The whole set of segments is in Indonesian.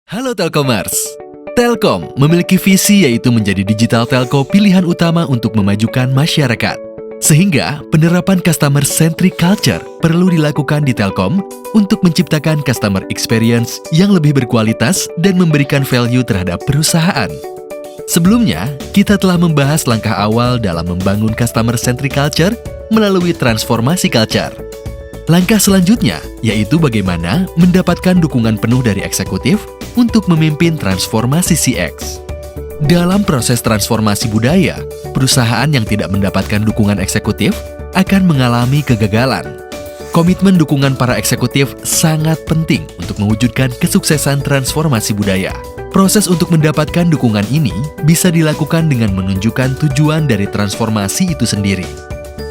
Halo Telkomers, Telkom memiliki visi yaitu menjadi digital telco pilihan utama untuk memajukan masyarakat. Sehingga penerapan customer-centric culture perlu dilakukan di Telkom untuk menciptakan customer experience yang lebih berkualitas dan memberikan value terhadap perusahaan. Sebelumnya, kita telah membahas langkah awal dalam membangun customer-centric culture melalui transformasi culture. Langkah selanjutnya yaitu bagaimana mendapatkan dukungan penuh dari eksekutif untuk memimpin transformasi CX. Dalam proses transformasi budaya, perusahaan yang tidak mendapatkan dukungan eksekutif akan mengalami kegagalan. Komitmen dukungan para eksekutif sangat penting untuk mewujudkan kesuksesan transformasi budaya. Proses untuk mendapatkan dukungan ini bisa dilakukan dengan menunjukkan tujuan dari transformasi itu sendiri.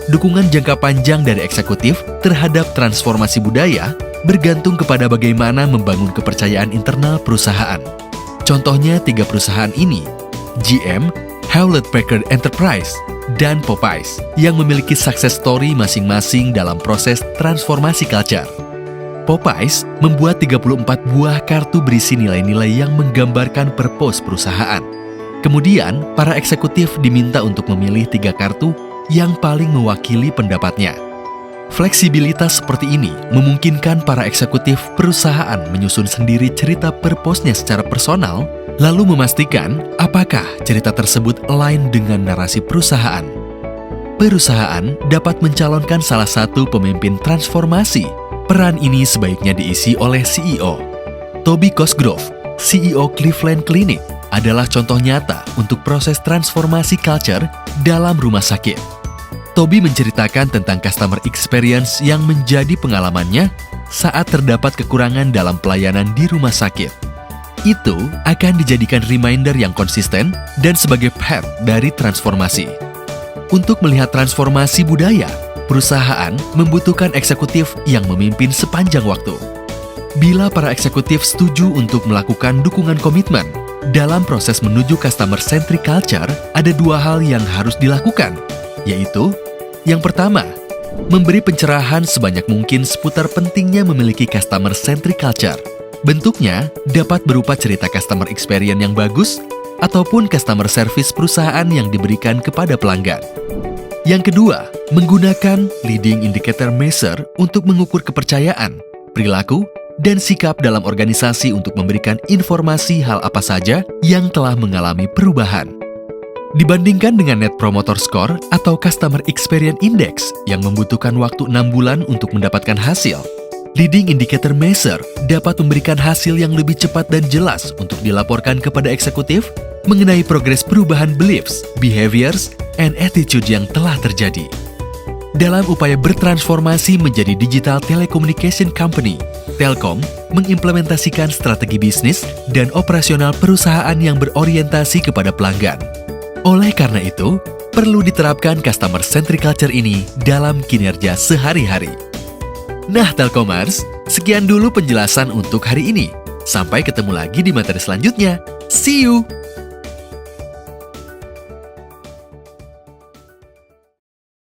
Dukungan jangka panjang dari eksekutif terhadap transformasi budaya bergantung kepada bagaimana membangun kepercayaan internal perusahaan. Contohnya 3 perusahaan ini, GM, Hewlett-Packard Enterprise, dan Popeyes, yang memiliki success story masing-masing dalam proses transformasi culture. Popeyes membuat 34 buah kartu berisi nilai-nilai yang menggambarkan purpose perusahaan. Kemudian, para eksekutif diminta untuk memilih 3 kartu yang paling mewakili pendapatnya. Fleksibilitas seperti ini memungkinkan para eksekutif perusahaan menyusun sendiri cerita purpose-nya secara personal, lalu memastikan apakah cerita tersebut align dengan narasi perusahaan. Perusahaan dapat mencalonkan salah satu pemimpin transformasi. Peran ini sebaiknya diisi oleh CEO. Toby Cosgrove, CEO Cleveland Clinic, adalah contoh nyata untuk proses transformasi culture dalam rumah sakit. Toby menceritakan tentang customer experience yang menjadi pengalamannya saat terdapat kekurangan dalam pelayanan di rumah sakit. Itu akan dijadikan reminder yang konsisten dan sebagai path dari transformasi. Untuk melihat transformasi budaya, perusahaan membutuhkan eksekutif yang memimpin sepanjang waktu. Bila para eksekutif setuju untuk melakukan dukungan komitmen, dalam proses menuju customer-centric culture, ada 2 hal yang harus dilakukan, yaitu yang pertama, memberi pencerahan sebanyak mungkin seputar pentingnya memiliki customer-centric culture. Bentuknya dapat berupa cerita customer experience yang bagus ataupun customer service perusahaan yang diberikan kepada pelanggan. Yang kedua, menggunakan leading indicator measure untuk mengukur kepercayaan, perilaku, dan sikap dalam organisasi untuk memberikan informasi hal apa saja yang telah mengalami perubahan. Dibandingkan dengan Net Promoter Score atau Customer Experience Index yang membutuhkan waktu 6 bulan untuk mendapatkan hasil, Leading Indicator Measure dapat memberikan hasil yang lebih cepat dan jelas untuk dilaporkan kepada eksekutif mengenai progres perubahan beliefs, behaviors, and attitude yang telah terjadi. Dalam upaya bertransformasi menjadi digital telecommunication company, Telkom mengimplementasikan strategi bisnis dan operasional perusahaan yang berorientasi kepada pelanggan. Oleh karena itu, perlu diterapkan customer-centric culture ini dalam kinerja sehari-hari. Nah, Telkomers, sekian dulu penjelasan untuk hari ini. Sampai ketemu lagi di materi selanjutnya. See you!